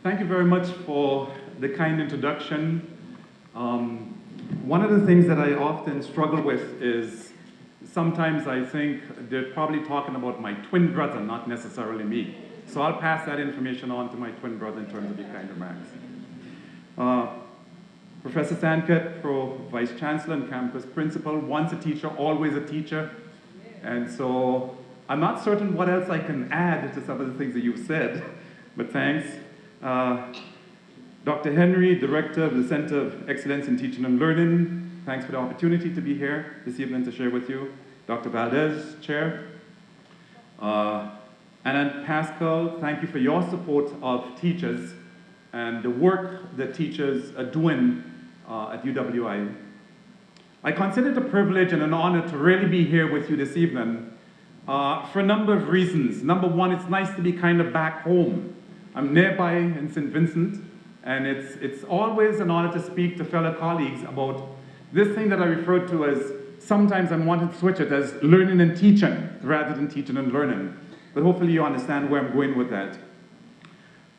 Thank you very much for the kind introduction. One of the things that I often struggle with is sometimes I think they're probably talking about my twin brother, not necessarily me. So I'll pass that information on to my twin brother in terms of the kind remarks. Professor Sandkett, Vice Chancellor and Campus Principal, once a teacher, always a teacher. And so I'm not certain what else I can add to some of the things that you've said, but thanks. Dr. Henry, Director of the Center of Excellence in Teaching and Learning, thanks for the opportunity to be here this evening to share with you. Dr. Valdez, Chair. And Pascal, thank you for your support of teachers and the work that teachers are doing at UWI. I consider it a privilege and an honor to really be here with you this evening for a number of reasons. Number one, it's nice to be kind of back home. I'm nearby in St. Vincent, and it's always an honor to speak to fellow colleagues about this thing that I refer to as, sometimes I'm wanting to switch it as learning and teaching rather than teaching and learning. But hopefully you understand where I'm going with that.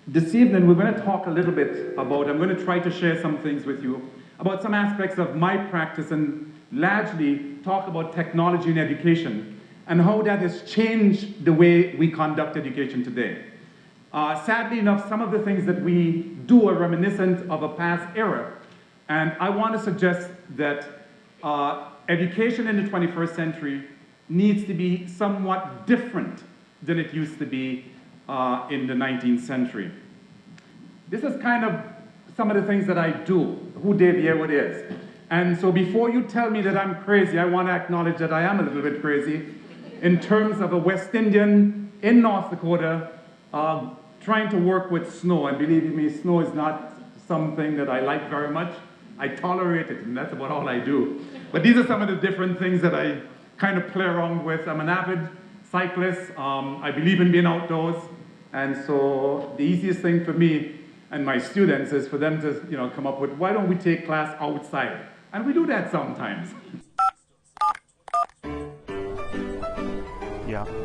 This evening we're going to talk a little bit about, I'm going to try to share some things with you about some aspects of my practice and largely talk about technology in education and how that has changed the way we conduct education today. Sadly enough, some of the things that we do are reminiscent of a past era, and I want to suggest that education in the 21st century needs to be somewhat different than it used to be in the 19th century. This is kind of some of the things that I do, who David is. And so before you tell me that I'm crazy, I want to acknowledge that I am a little bit crazy in terms of a West Indian in North Dakota trying to work with snow. And believe me, snow is not something that I like very much. I tolerate it, and that's about all I do. But these are some of the different things that I kind of play around with. I'm an avid cyclist. I believe in being outdoors. And so the easiest thing for me and my students is for them to come up with, why don't we take class outside? And we do that sometimes. Yeah. Told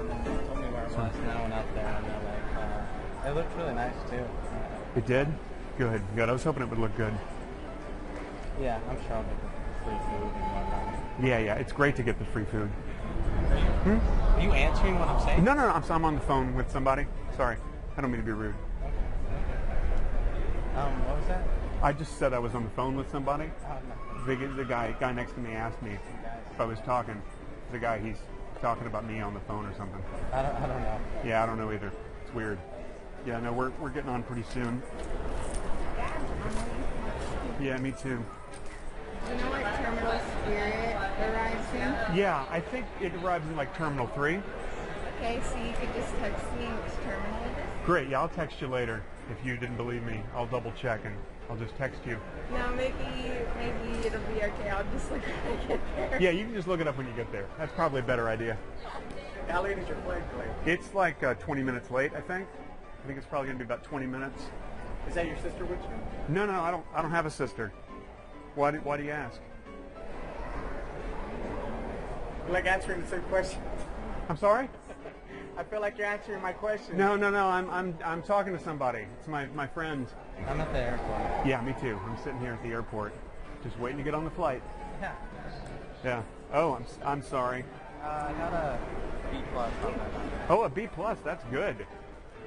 me where it was now and out there, and they're like, it looked really nice too. It did? Good, good. I was hoping it would look good. Yeah, I'm sure I'll get the free food and whatnot. Yeah, it's great to get the free food. Are you answering what I'm saying? No, I'm on the phone with somebody. Sorry, I don't mean to be rude. What was that? I just said I was on the phone with somebody. Oh, no. The guy next to me asked me if I was talking. The guy, he's talking about me on the phone or something. I don't know. Yeah, I don't know either. It's weird. Yeah, no, we're getting on pretty soon. Yeah, me too. Do you know what Terminal Spirit arrives in? Yeah, I think it arrives in like Terminal 3. Okay, so you could just text me which terminal it is? Great, yeah, I'll text you later. If you didn't believe me, I'll double check and I'll just text you. No, maybe it'll be okay. I'll just look when I get there. Yeah, you can just look it up when you get there. That's probably a better idea. How late is your flight, Clay? It's like 20 minutes late, I think. I think it's probably going to be about 20 minutes. Is that your sister with you? No, I don't have a sister. Why do you ask? You like answering the same question? I'm sorry? I feel like you're answering my question. No, I'm talking to somebody. It's my friend. I'm at the airport. Yeah, me too. I'm sitting here at the airport, just waiting to get on the flight. Yeah. Yeah. Oh, I'm sorry. I got a B+ on my mind. Oh, a B+. That's good.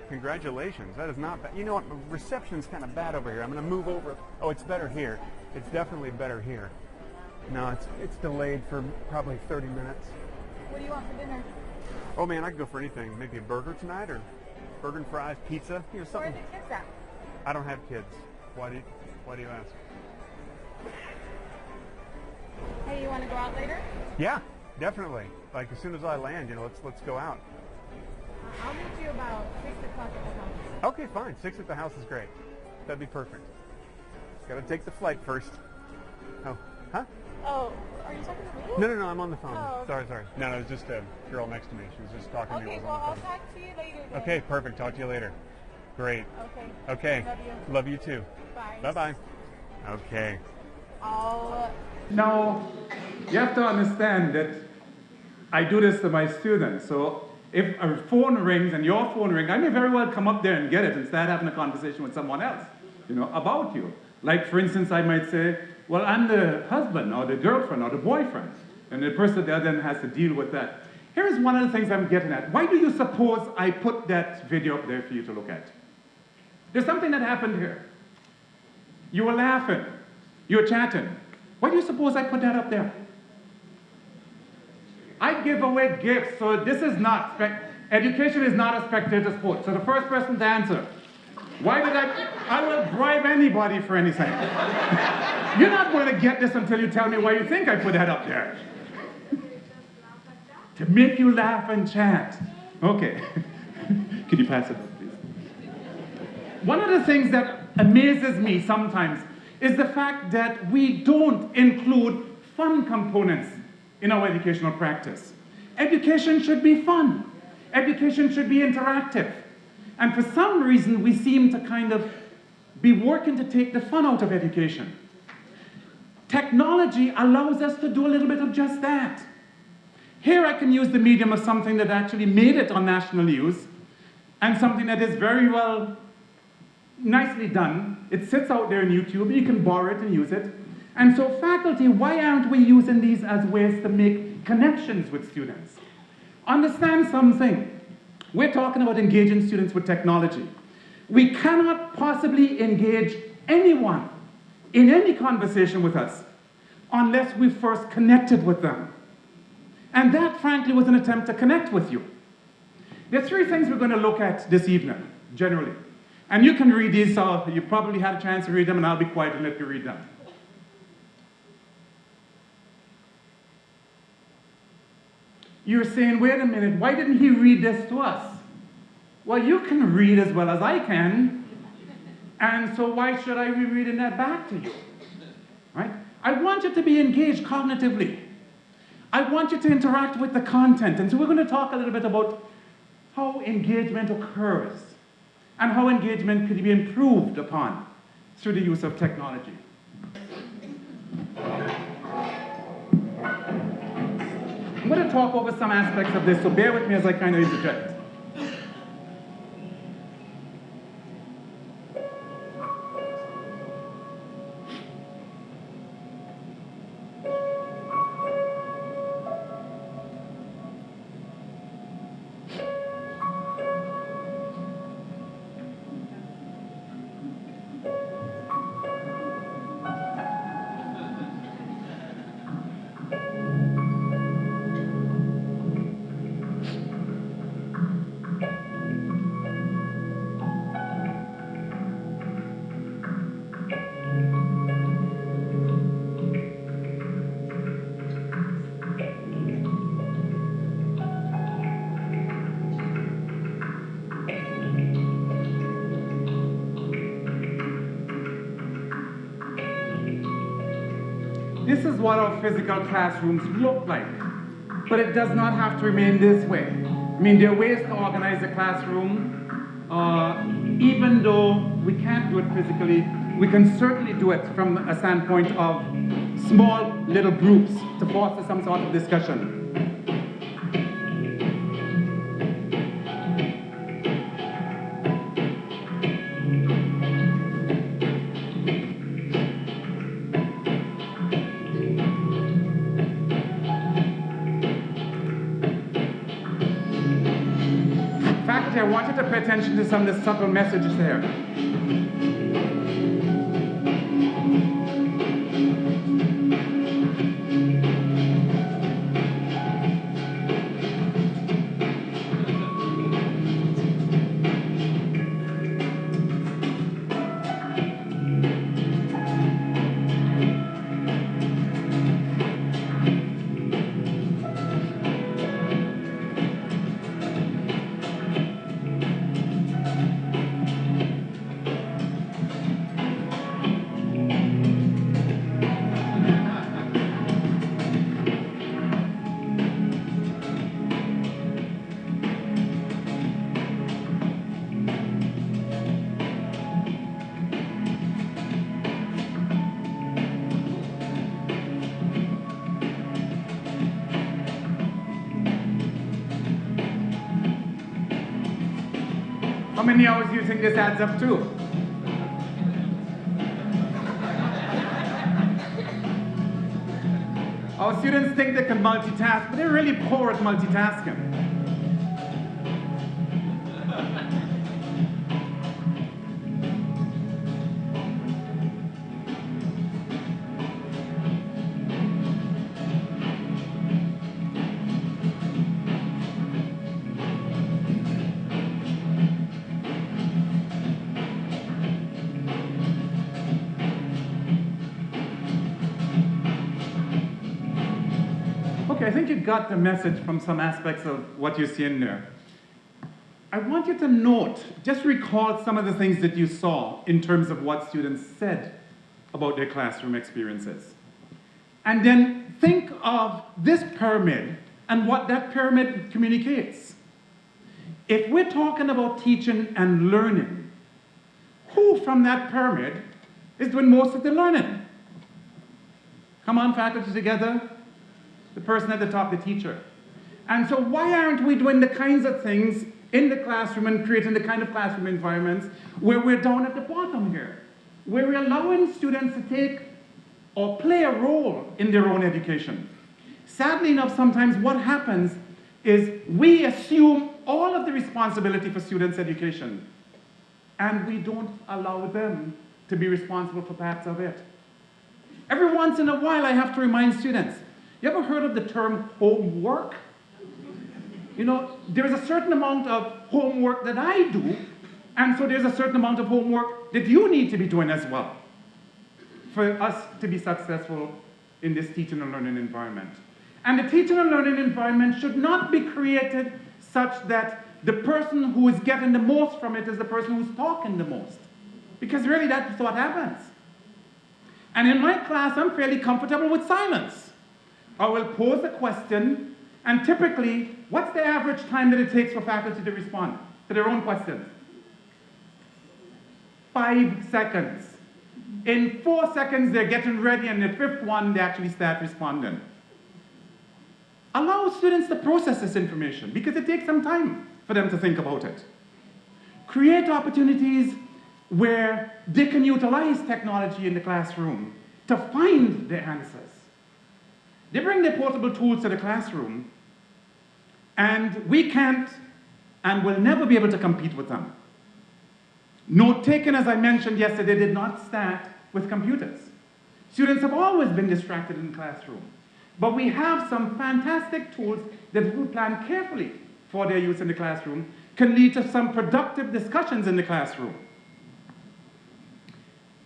Congratulations. That is not bad. You know what? Reception's kind of bad over here. I'm going to move over. Oh, it's better here. It's definitely better here. No, it's delayed for probably 30 minutes. What do you want for dinner? Oh man, I could go for anything. Maybe a burger tonight, or burger and fries, pizza, something. Where are the kids at? I don't have kids. Why do you ask? Hey, you want to go out later? Yeah, definitely. Like as soon as I land, let's go out. I'll meet you about 6 o'clock at the house. Okay, fine. 6 at the house is great. That'd be perfect. Gotta take the flight first. Oh, huh? Oh, are you talking to me? No, I'm on the phone. Oh, okay. Sorry. No, it was just a girl next to me. She was just talking to me. Okay, well, I'll talk to you later then. Okay, perfect. Talk to you later. Great. Okay. Okay. Love you. Love you too. Bye. Bye-bye. Okay. Now, you have to understand that I do this to my students. So If a phone rings and your phone rings, I may very well come up there and get it and start having a conversation with someone else, about you. Like, for instance, I might say, well, I'm the husband or the girlfriend or the boyfriend. And the person there then has to deal with that. Here's one of the things I'm getting at. Why do you suppose I put that video up there for you to look at? There's something that happened here. You were laughing. You were chatting. Why do you suppose I put that up there? I give away gifts, so this is not, education is not a spectator sport. So the first person to answer, why did I will bribe anybody for anything. You're not going to get this until you tell me why you think I put that up there. To make you laugh and chat. Okay. Could you pass it up, please? One of the things that amazes me sometimes is the fact that we don't include fun components in our educational practice. Education should be fun. Education should be interactive. And for some reason, we seem to kind of be working to take the fun out of education. Technology allows us to do a little bit of just that. Here I can use the medium of something that actually made it on national news, and something that is very well, nicely done. It sits out there on YouTube, you can borrow it and use it. And so faculty, why aren't we using these as ways to make connections with students? Understand something. We're talking about engaging students with technology. We cannot possibly engage anyone in any conversation with us unless we first connected with them. And that, frankly, was an attempt to connect with you. There are three things we're going to look at this evening, generally. And you can read these, so you probably had a chance to read them, and I'll be quiet and let you read them. You're saying, wait a minute, why didn't he read this to us? Well, you can read as well as I can, and so why should I be reading that back to you? Right? I want you to be engaged cognitively. I want you to interact with the content, and so we're going to talk a little bit about how engagement occurs and how engagement could be improved upon through the use of technology. I'm going to talk over some aspects of this, so bear with me as I kind of interject. This is what our physical classrooms look like, but it does not have to remain this way. I mean, there are ways to organize a classroom. Even though we can't do it physically, we can certainly do it from a standpoint of small little groups to foster some sort of discussion. I want you to pay attention to some of the subtle messages there. How many hours do you think this adds up to? Our students think they can multitask, but they're really poor at multitasking. Okay, I think you got the message from some aspects of what you see in there. I want you to note, just recall some of the things that you saw in terms of what students said about their classroom experiences. And then think of this pyramid and what that pyramid communicates. If we're talking about teaching and learning, who from that pyramid is doing most of the learning? Come on, faculty, together. The person at the top, the teacher. And so why aren't we doing the kinds of things in the classroom and creating the kind of classroom environments where we're down at the bottom here, where we're allowing students to take or play a role in their own education? Sadly enough, sometimes what happens is we assume all of the responsibility for students' education, and we don't allow them to be responsible for parts of it. Every once in a while, I have to remind students, you ever heard of the term homework? You know, there's a certain amount of homework that I do, and so there's a certain amount of homework that you need to be doing as well for us to be successful in this teaching and learning environment. And the teaching and learning environment should not be created such that the person who is getting the most from it is the person who's talking the most. Because really that's what happens. And in my class, I'm fairly comfortable with silence. I will pose a question, and typically, what's the average time that it takes for faculty to respond to their own questions? 5 seconds. In 4 seconds, they're getting ready, and the 5th one, they actually start responding. Allow students to process this information, because it takes some time for them to think about it. Create opportunities where they can utilize technology in the classroom to find the answers. They bring their portable tools to the classroom, and we can't and will never be able to compete with them. Note-taking, as I mentioned yesterday, did not start with computers. Students have always been distracted in the classroom, but we have some fantastic tools that, if we plan carefully for their use in the classroom, can lead to some productive discussions in the classroom.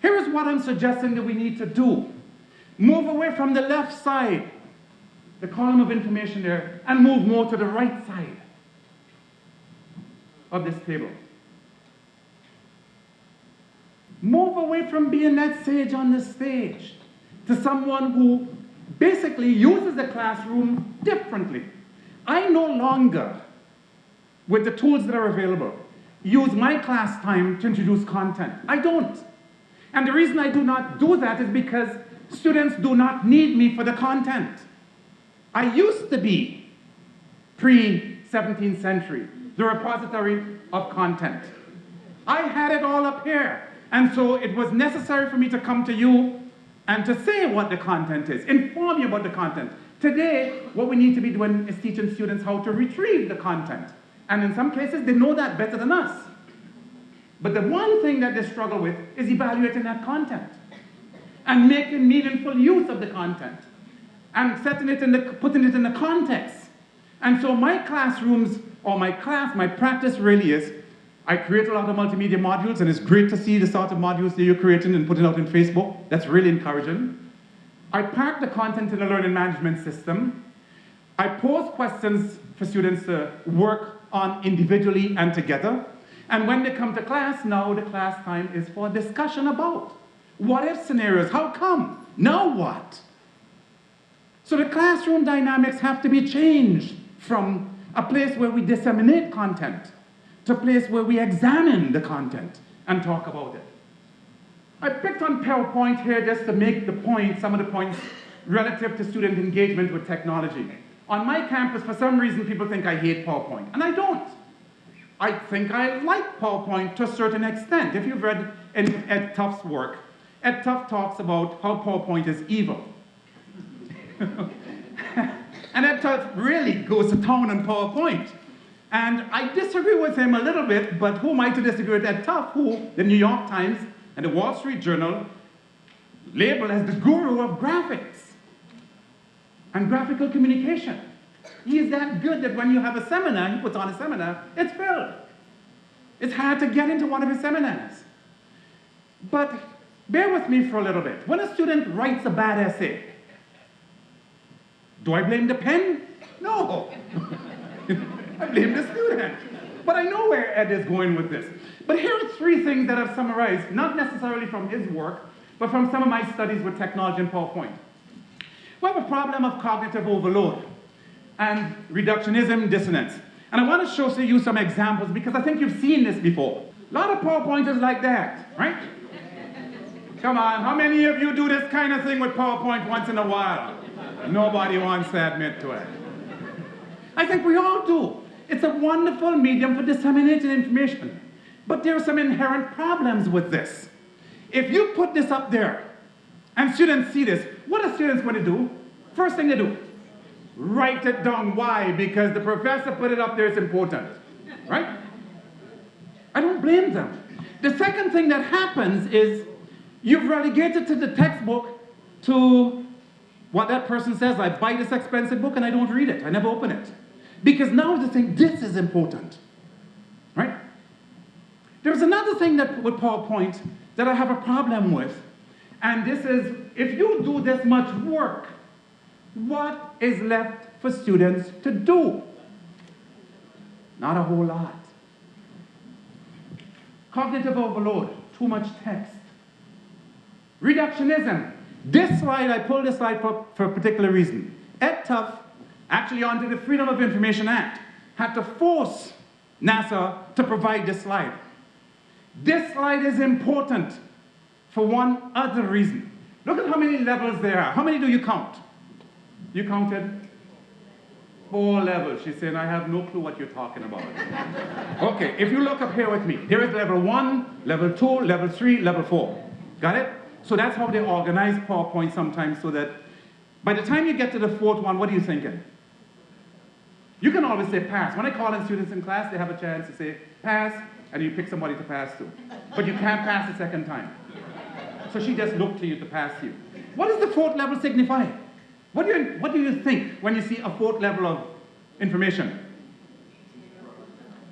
Here is what I'm suggesting that we need to do. Move away from the left side, the column of information there, and move more to the right side of this table. Move away from being that sage on the stage to someone who basically uses the classroom differently. I no longer, with the tools that are available, use my class time to introduce content. I don't. And the reason I do not do that is because students do not need me for the content. I used to be, pre-17th century, the repository of content. I had it all up here. And so it was necessary for me to come to you and to say what the content is, inform you about the content. Today, what we need to be doing is teaching students how to retrieve the content. And in some cases, they know that better than us. But the one thing that they struggle with is evaluating that content and making meaningful use of the content and putting it in the context. And so my classrooms, or my practice really is, I create a lot of multimedia modules, and it's great to see the sort of modules that you're creating and putting out on Facebook. That's really encouraging. I pack the content in a learning management system. I pose questions for students to work on individually and together. And when they come to class, now the class time is for discussion about what if scenarios, how come, now what? So the classroom dynamics have to be changed from a place where we disseminate content to a place where we examine the content and talk about it. I picked on PowerPoint here just to make the point, some of the points relative to student engagement with technology. On my campus, for some reason, people think I hate PowerPoint, and I don't. I think I like PowerPoint to a certain extent. If you've read Ed Tuff's work, Ed Tuff talks about how PowerPoint is evil. And Ed Tuff really goes to town on PowerPoint. And I disagree with him a little bit, but who am I to disagree with Ed Tuff, who the New York Times and the Wall Street Journal label as the guru of graphics and graphical communication. He is that good that when you have a seminar, he puts on a seminar, it's filled. It's hard to get into one of his seminars. But bear with me for a little bit. When a student writes a bad essay, do I blame the pen? No. I blame the student. But I know where Ed is going with this. But here are 3 things that I've summarized, not necessarily from his work, but from some of my studies with technology and PowerPoint. We have a problem of cognitive overload and reductionism dissonance. And I want to show you some examples because I think you've seen this before. A lot of PowerPointers like that, right? Come on, how many of you do this kind of thing with PowerPoint once in a while? Nobody wants to admit to it. I think we all do. It's a wonderful medium for disseminating information. But there are some inherent problems with this. If you put this up there and students see this, what are students going to do? First thing they do, write it down. Why? Because the professor put it up there, it's important. Right? I don't blame them. The second thing that happens is you've relegated to the textbook to what that person says. I buy this expensive book and I don't read it. I never open it. Because now they think this is important. Right? There's another thing that with PowerPoint that I have a problem with. And this is, if you do this much work, what is left for students to do? Not a whole lot. Cognitive overload, too much text. Reductionism. This slide, I pulled this slide for a particular reason. Ed Tuff, actually under the Freedom of Information Act, had to force NASA to provide this slide. This slide is important for one other reason. Look at how many levels there are. How many do you count? You counted? 4 levels. She's saying, I have no clue what you're talking about. Okay, if you look up here with me, there is level 1, level 2, level 3, level 4. Got it? So that's how they organize PowerPoint sometimes, so that by the time you get to the 4th one, what are you thinking? You can always say pass. When I call in students in class, they have a chance to say pass, and you pick somebody to pass to. But you can't pass the second time. So she just looked to you to pass you. What does the 4th level signify? What do you think when you see a 4th level of information?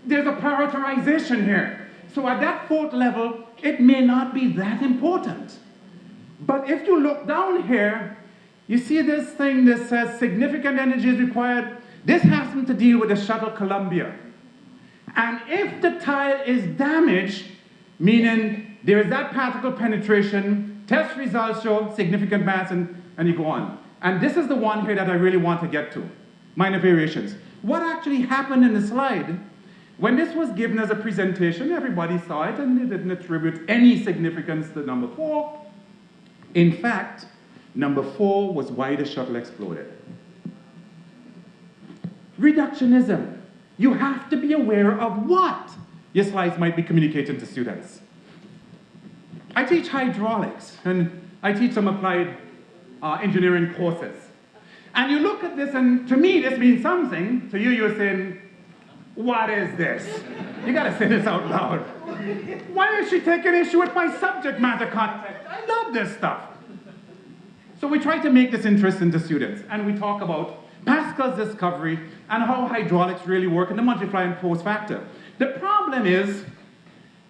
There's a prioritization here. So at that 4th level, it may not be that important. But if you look down here, you see this thing that says significant energy is required. This has to deal with the shuttle Columbia. And if the tile is damaged, meaning there is that particle penetration, test results show significant mass, and you go on. And this is the one here that I really want to get to, minor variations. What actually happened in the slide, when this was given as a presentation, everybody saw it and they didn't attribute any significance to number 4. In fact, number 4 was why the shuttle exploded. Reductionism. You have to be aware of what your slides might be communicating to students. I teach hydraulics, and I teach some applied engineering courses. And you look at this, and to me, this means something. To you, you're saying, what is this? You gotta say this out loud. Why is she taking issue with my subject matter context? I love this stuff. So we try to make this interesting to students, and we talk about Pascal's discovery and how hydraulics really work and the multiply and pose factor. The problem is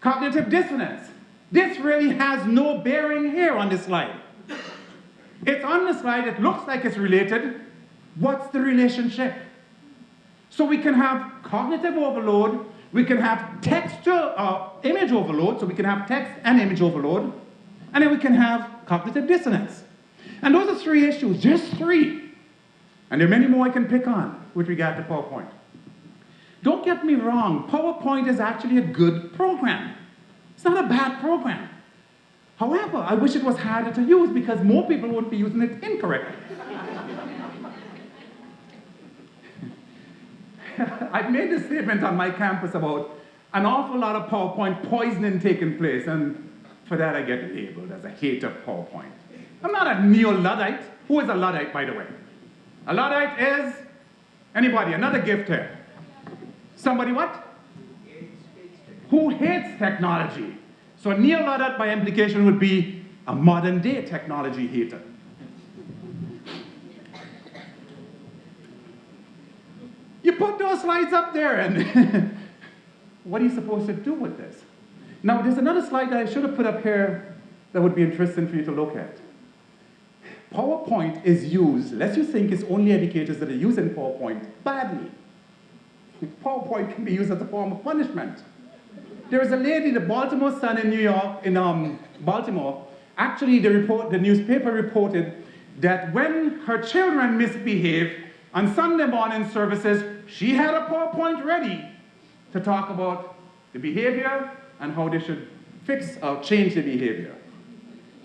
cognitive dissonance. This really has no bearing here on this slide. It's on the slide, it looks like it's related. What's the relationship? So we can have cognitive overload, we can have textual image overload, so we can have text and image overload, and then we can have cognitive dissonance. And those are 3 issues, just 3. And there are many more I can pick on with regard to PowerPoint. Don't get me wrong, PowerPoint is actually a good program. It's not a bad program. However, I wish it was harder to use because more people would be using it incorrectly. I've made this statement on my campus about an awful lot of PowerPoint poisoning taking place, and for that I get labeled as a hater of PowerPoint. I'm not a neo-Luddite. Who is a Luddite, by the way? A Luddite is, anybody, another gift here. Somebody what? Who hates technology. So a neo-Luddite by implication would be a modern day technology hater. You put those slides up there and what are you supposed to do with this? Now there's another slide that I should have put up here that would be interesting for you to look at. PowerPoint is used, lest you think it's only educators that are using PowerPoint, badly. PowerPoint can be used as a form of punishment. There is a lady, the Baltimore Sun in New York, in Baltimore, actually the newspaper reported that when her children misbehaved on Sunday morning services, she had a PowerPoint ready to talk about the behavior and how they should fix or change the behavior.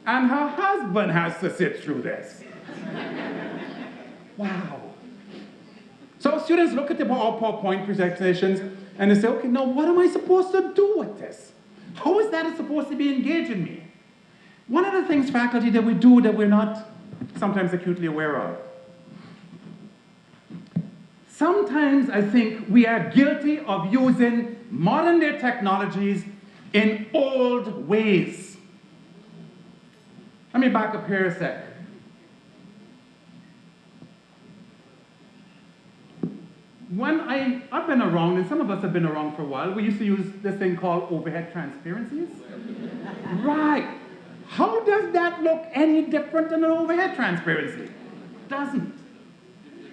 And her husband has to sit through this. Wow. So students look at the PowerPoint presentations and they say, okay, now what am I supposed to do with this? How is that supposed to be engaging me? One of the things, faculty, that we do that we're not sometimes acutely aware of. Sometimes I think we are guilty of using modern day technologies in old ways. Let me back up here a sec. When I've been around, and some of us have been around for a while, we used to use this thing called overhead transparencies. Right. How does that look any different than an overhead transparency? It doesn't.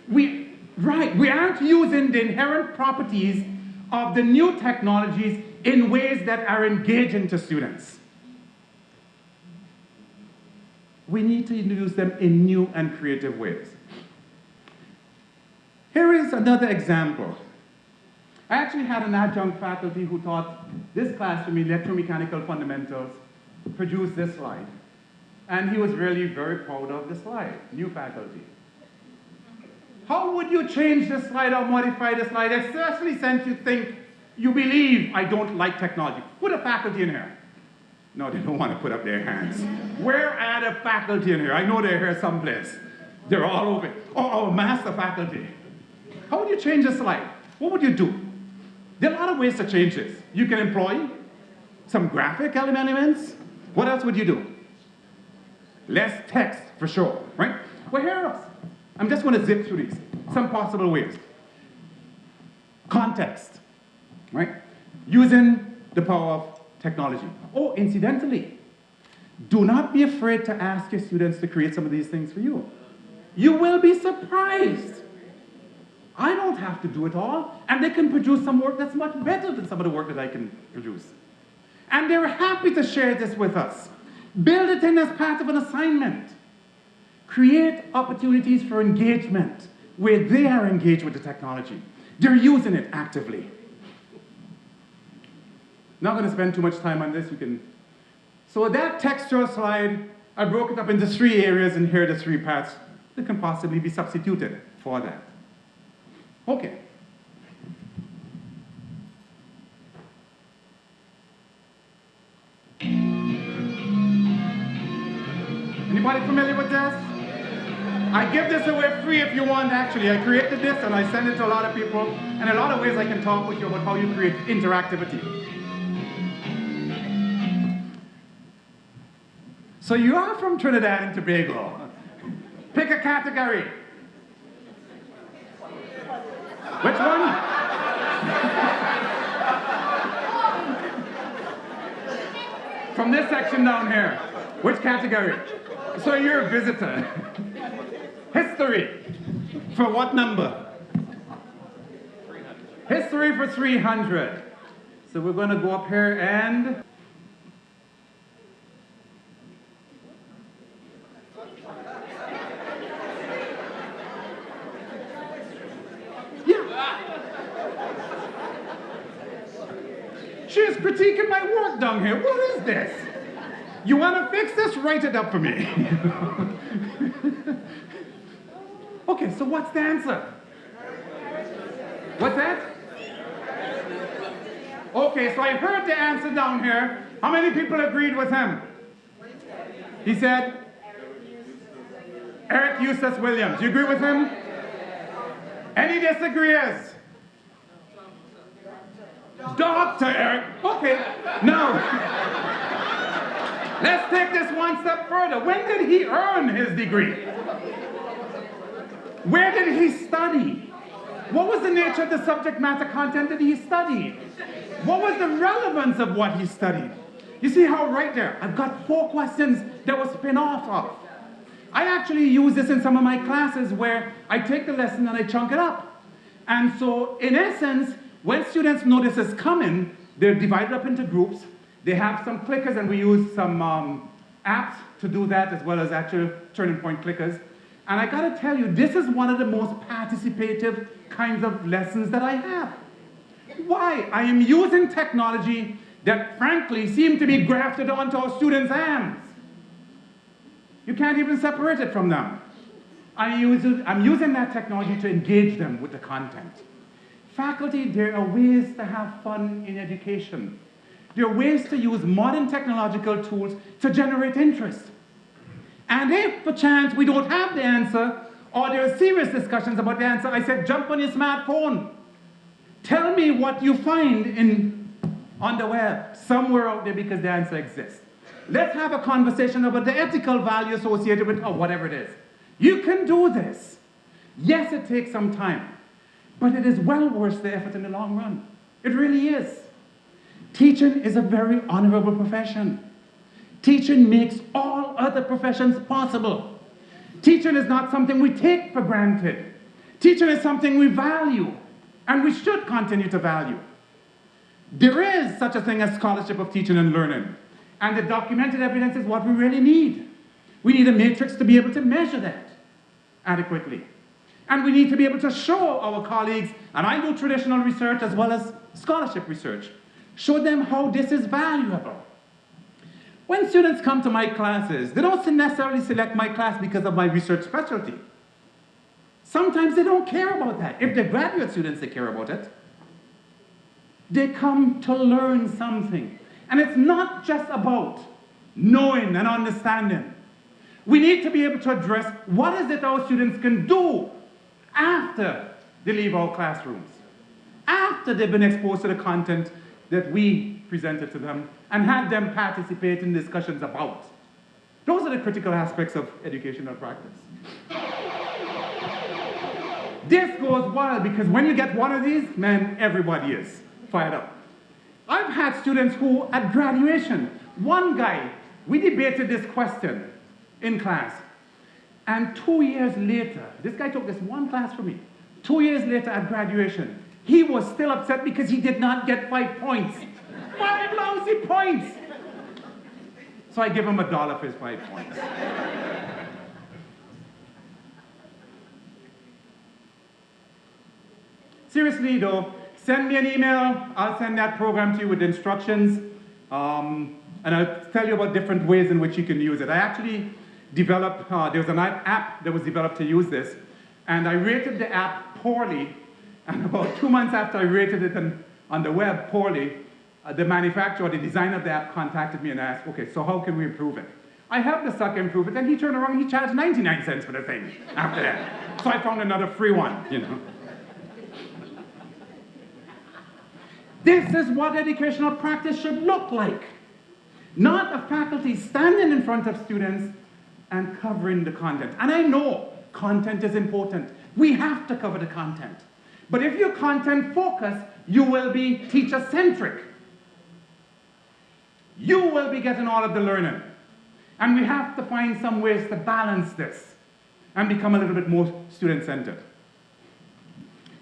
We aren't using the inherent properties of the new technologies in ways that are engaging to students. We need to use them in new and creative ways. Here is another example. I actually had an adjunct faculty who taught this class for me, Electromechanical Fundamentals, produced this slide. And he was really very proud of the slide, new faculty. How would you change this slide or modify the slide, especially since you think, you believe I don't like technology? Put a faculty in here. No, they don't want to put up their hands. Where are the faculty in here? I know they're here someplace. They're all over. Oh, master faculty. How would you change the slide? What would you do? There are a lot of ways to change this. You can employ some graphic elements. What else would you do? Less text, for sure, right? Well, here are I'm just going to zip through these. Some possible ways. Context, right? Using the power of technology. Oh, incidentally, do not be afraid to ask your students to create some of these things for you. You will be surprised. I don't have to do it all, and they can produce some work that's much better than some of the work that I can produce. And they're happy to share this with us. Build it in as part of an assignment. Create opportunities for engagement where they are engaged with the technology. They're using it actively. Not going to spend too much time on this. So that textual slide, I broke it up into 3 areas, and here are the 3 parts that can possibly be substituted for that. Okay. Anybody familiar with this? I give this away free if you want, actually. I created this and I send it to a lot of people. And in a lot of ways I can talk with you about how you create interactivity. So you are from Trinidad and Tobago. Pick a category. Which one? From this section down here. Which category? So you're a visitor. History. For what number? 300. History for 300. So we're going to go up here and... She is critiquing my work down here. What is this? You want to fix this? Write it up for me. Okay, so what's the answer? What's that? Okay, so I heard the answer down here. How many people agreed with him? He said, Eric Eustace Williams. You agree with him? Any disagreeers? Dr. Eric. Okay, now, let's take this one step further. When did he earn his degree? Where did he study? What was the nature of the subject matter content that he studied? What was the relevance of what he studied? You see how right there, I've got 4 questions that was spin off of. I actually use this in some of my classes where I take the lesson and I chunk it up. And so, in essence, when students know this is coming, they're divided up into groups. They have some clickers, and we use some apps to do that, as well as actual turning point clickers. And I gotta tell you, this is one of the most participative kinds of lessons that I have. Why? I am using technology that, frankly, seem to be grafted onto our students' hands. You can't even separate it from them. I'm using that technology to engage them with the content. Faculty, there are ways to have fun in education. There are ways to use modern technological tools to generate interest. And if, perchance, we don't have the answer, or there are serious discussions about the answer, I said, jump on your smartphone. Tell me what you find on the web, somewhere out there, because the answer exists. Let's have a conversation about the ethical value associated with whatever it is. You can do this. Yes, it takes some time, but it is well worth the effort in the long run. It really is. Teaching is a very honorable profession. Teaching makes all other professions possible. Teaching is not something we take for granted. Teaching is something we value, and we should continue to value. There is such a thing as scholarship of teaching and learning, and the documented evidence is what we really need. We need a matrix to be able to measure that adequately. And we need to be able to show our colleagues, and I do traditional research as well as scholarship research, show them how this is valuable. When students come to my classes, they don't necessarily select my class because of my research specialty. Sometimes they don't care about that. If they're graduate students, they care about it. They come to learn something. And it's not just about knowing and understanding. We need to be able to address what is it our students can do after they leave our classrooms, after they've been exposed to the content that we presented to them and had them participate in discussions about. Those are the critical aspects of educational practice. This goes wild because when you get one of these, man, everybody is fired up. I've had students who, at graduation, one guy, we debated this question in class, and 2 years later, this guy took this one class from me. 2 years later at graduation, he was still upset because he did not get 5 points. 5 lousy points! So I give him $1 for his 5 points. Seriously though, send me an email. I'll send that program to you with instructions. And I'll tell you about different ways in which you can use it. I actually developed, there was an app that was developed to use this. And I rated the app poorly. And about 2 months after I rated it on the web poorly, the manufacturer, the designer of the app contacted me and asked, okay, so how can we improve it? I helped the sucker improve it, and he turned around and he charged 99 cents for the thing after that. So I found another free one, you know. This is what educational practice should look like. Not a faculty standing in front of students and covering the content. And I know content is important. We have to cover the content. But if you're content focused, you will be teacher-centric. You will be getting all of the learning. And we have to find some ways to balance this and become a little bit more student-centered.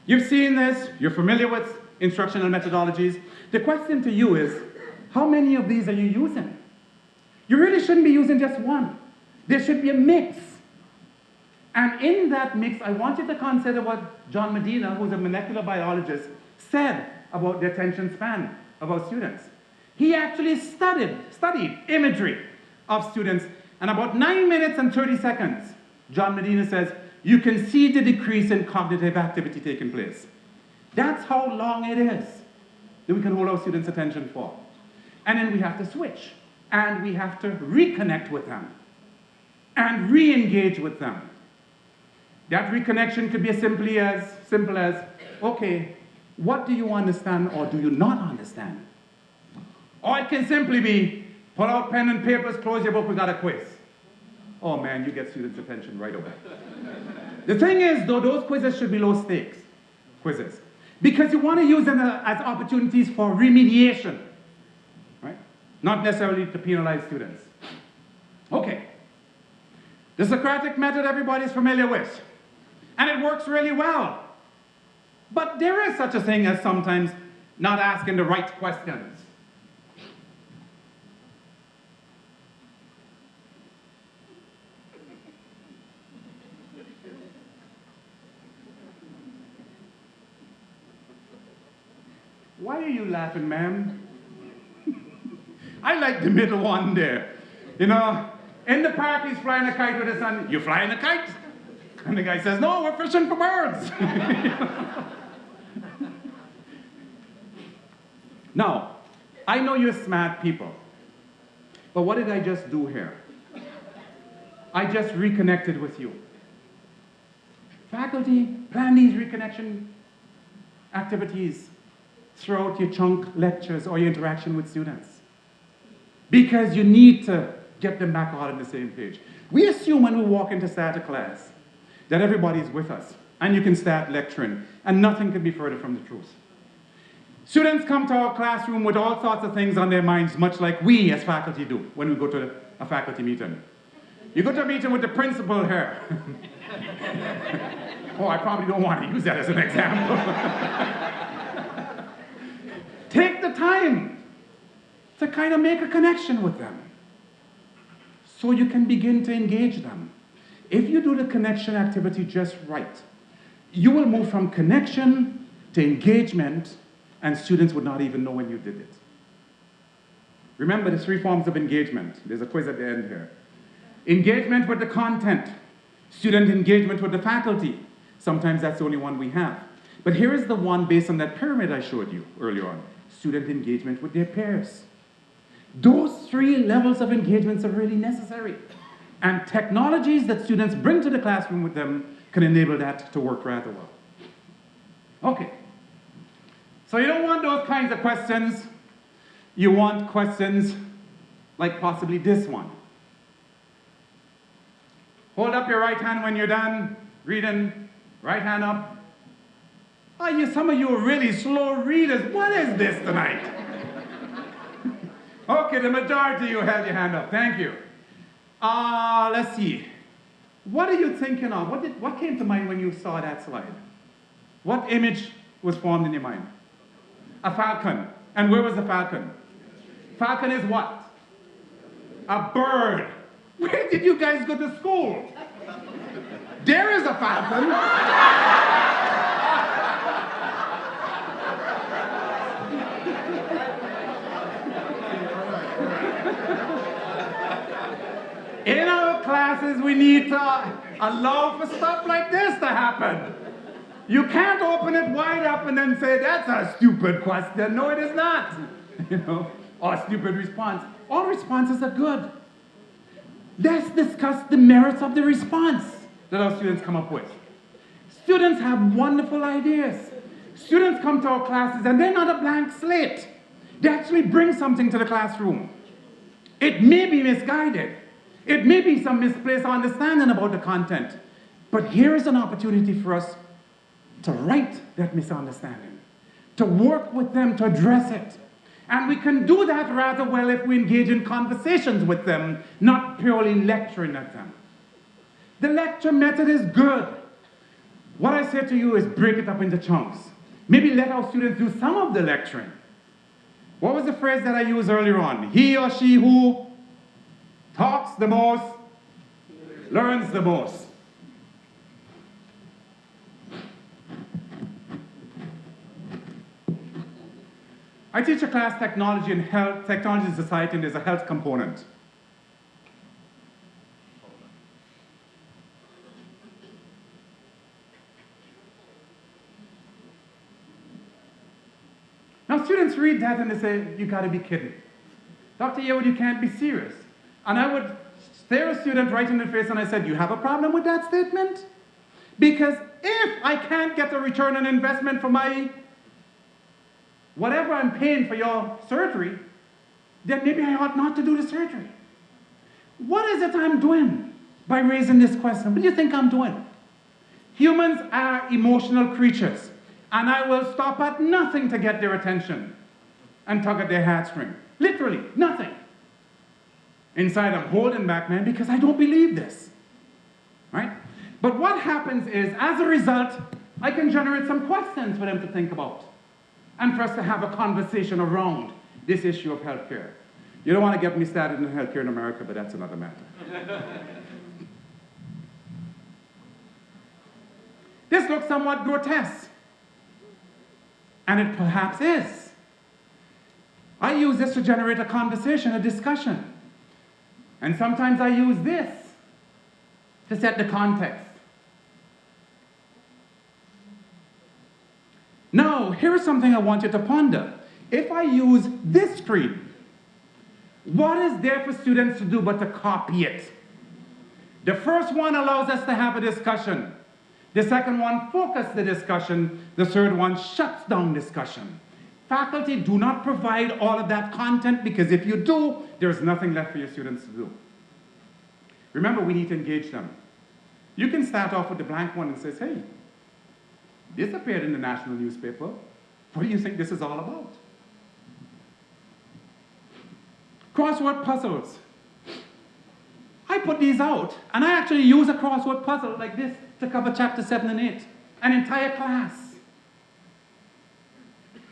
You've seen this, you're familiar with instructional methodologies. The question to you is, how many of these are you using? You really shouldn't be using just one. There should be a mix. And in that mix, I want you to consider what John Medina, who's a molecular biologist, said about the attention span of our students. He actually studied imagery of students, and about 9 minutes and 30 seconds, John Medina says, you can see the decrease in cognitive activity taking place. That's how long it is. that we can hold our students' attention for. And then we have to switch. And we have to reconnect with them. And re-engage with them. That reconnection could be as simple as, okay, what do you understand or do you not understand? Or it can simply be, pull out pen and papers, close your book, we got a quiz. Oh man, you get students' attention right away. The thing is, though, those quizzes should be low stakes quizzes. Because you want to use them as opportunities for remediation. Right? Not necessarily to penalize students. Okay. The Socratic method everybody's familiar with. And it works really well. But there is such a thing as sometimes not asking the right questions. Why are you laughing, ma'am? I like the middle one there. You know, in the park he's flying a kite with his son. You flying a kite? And the guy says, no, we're fishing for birds. Now, I know you're smart people. But what did I just do here? I just reconnected with you. Faculty, plan these reconnection activities throughout your chunk lectures or your interaction with students. Because you need to get them back all on the same page. We assume when we walk into start a class that everybody's with us and you can start lecturing and nothing could be further from the truth. Students come to our classroom with all sorts of things on their minds, much like we as faculty do when we go to a faculty meeting. You go to a meeting with the principal here. Oh, I probably don't want to use that as an example. Take the time to kind of make a connection with them so you can begin to engage them. If you do the connection activity just right, you will move from connection to engagement, and students would not even know when you did it. Remember the 3 forms of engagement. There's a quiz at the end here. Engagement with the content, student engagement with the faculty. Sometimes that's the only one we have. But here is the one based on that pyramid I showed you earlier on. Student engagement with their peers. Those 3 levels of engagements are really necessary. And technologies that students bring to the classroom with them can enable that to work rather well. Okay. So you don't want those kinds of questions. You want questions like possibly this one. Hold up your right hand when you're done reading. Right hand up. Oh, some of you are really slow readers. What is this tonight? Okay, the majority of you held your hand up. Thank you. Let's see. What are you thinking of? What came to mind when you saw that slide? What image was formed in your mind? A falcon. And where was the falcon? Falcon is what? A bird. Where did you guys go to school? There is a falcon. In our classes, we need to allow for stuff like this to happen. You can't open it wide up and then say, that's a stupid question. No, it is not. You know, or a stupid response. All responses are good. Let's discuss the merits of the response that our students come up with. Students have wonderful ideas. Students come to our classes and they're not a blank slate. They actually bring something to the classroom. It may be misguided. It may be some misplaced understanding about the content. But here is an opportunity for us to right that misunderstanding, to work with them to address it. And we can do that rather well if we engage in conversations with them, not purely lecturing at them. The lecture method is good. What I say to you is break it up into chunks. Maybe let our students do some of the lecturing. What was the phrase that I used earlier on? He or she who talks the most, learns the most. I teach a class, Technology and Health, Technology and Society, and there's a health component. Now students read that and they say, you gotta be kidding. Dr. Yewood, you can't be serious. And I would stare a student right in the face and I said, you have a problem with that statement? Because if I can't get a return on investment for my whatever I'm paying for your surgery, then maybe I ought not to do the surgery. What is it I'm doing by raising this question? What do you think I'm doing? Humans are emotional creatures, and I will stop at nothing to get their attention and tug at their heartstring. Literally, nothing. Inside I'm holding back, man, because I don't believe this. Right? But what happens is, as a result, I can generate some questions for them to think about and for us to have a conversation around this issue of healthcare. You don't want to get me started in healthcare in America, but that's another matter. This looks somewhat grotesque, and it perhaps is. I use this to generate a conversation, a discussion. And sometimes I use this to set the context. Now, here's something I want you to ponder. If I use this screen, what is there for students to do but to copy it? The first one allows us to have a discussion. The second one focuses the discussion. The third one shuts down discussion. Faculty, do not provide all of that content, because if you do, there's nothing left for your students to do. Remember, we need to engage them. You can start off with the blank one and say, hey, this appeared in the national newspaper. What do you think this is all about? Crossword puzzles. I put these out, and I actually use a crossword puzzle like this to cover chapter 7 and 8, an entire class.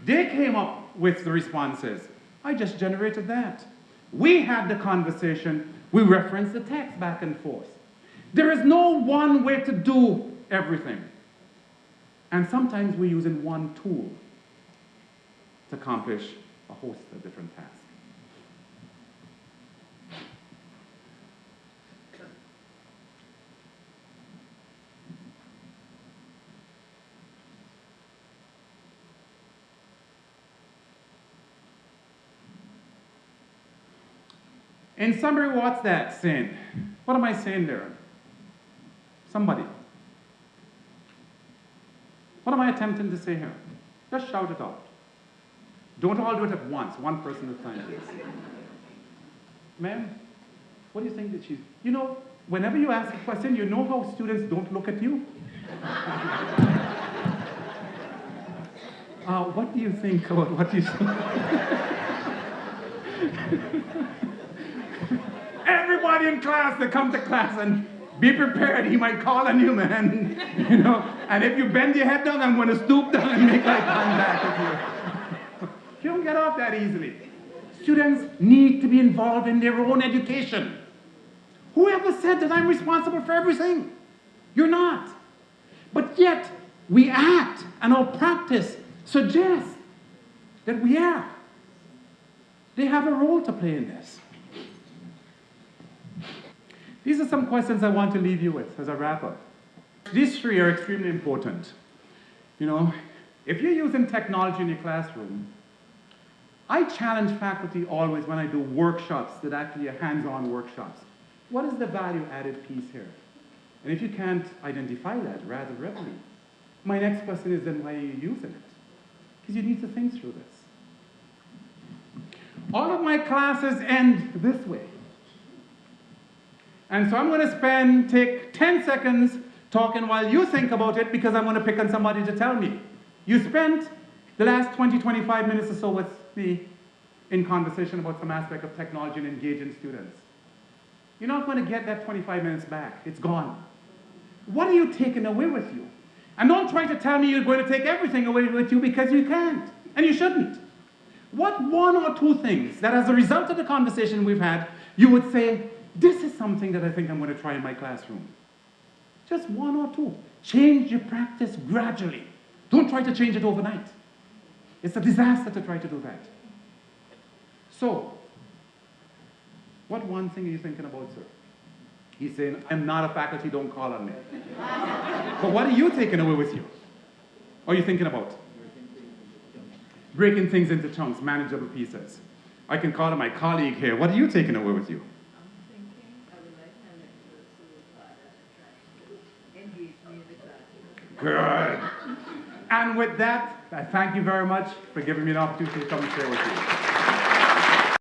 They came up with the responses. I just generated that. We had the conversation. We referenced the text back and forth. There is no one way to do everything. And sometimes we're using one tool to accomplish a host of different tasks. In summary, what's that saying? What am I saying there? Somebody. What am I attempting to say here? Just shout it out. Don't all do it at once, one person at a time. Ma'am, what do you think that she's... You know, whenever you ask a question, you know how students don't look at you? What do you think about what you say? Everybody in class that come to class, and be prepared, he might call on you, man. You know, and if you bend your head down, I'm going to stoop down and make eye contact with you. You don't get off that easily. Students need to be involved in their own education. Whoever said that I'm responsible for everything? You're not. But yet, we act, and our practice suggests that we are. They have a role to play in this. These are some questions I want to leave you with as a wrap-up. These three are extremely important. You know, if you're using technology in your classroom, I challenge faculty always when I do workshops that actually are hands-on workshops. What is the value-added piece here? And if you can't identify that rather readily, my next question is then why are you using it? Because you need to think through this. All of my classes end this way. And so I'm going to take 10 seconds talking while you think about it, because I'm going to pick on somebody to tell me. You spent the last 20, 25 minutes or so with me in conversation about some aspect of technology and engaging students. You're not going to get that 25 minutes back. It's gone. What are you taking away with you? And don't try to tell me you're going to take everything away with you, because you can't. And you shouldn't. What one or two things that as a result of the conversation we've had, you would say, this is something that I think I'm going to try in my classroom? Just one or two. Change your practice gradually. Don't try to change it overnight. It's a disaster to try to do that. So, what one thing are you thinking about, sir? He's saying, I'm not a faculty, don't call on me. But what are you taking away with you? What are you thinking about? breaking things into chunks, manageable pieces. I can call on my colleague here. What are you taking away with you? I'm thinking I would like to make the school part to engage me in the class. Good. And with that, I thank you very much for giving me an opportunity to come and share with you.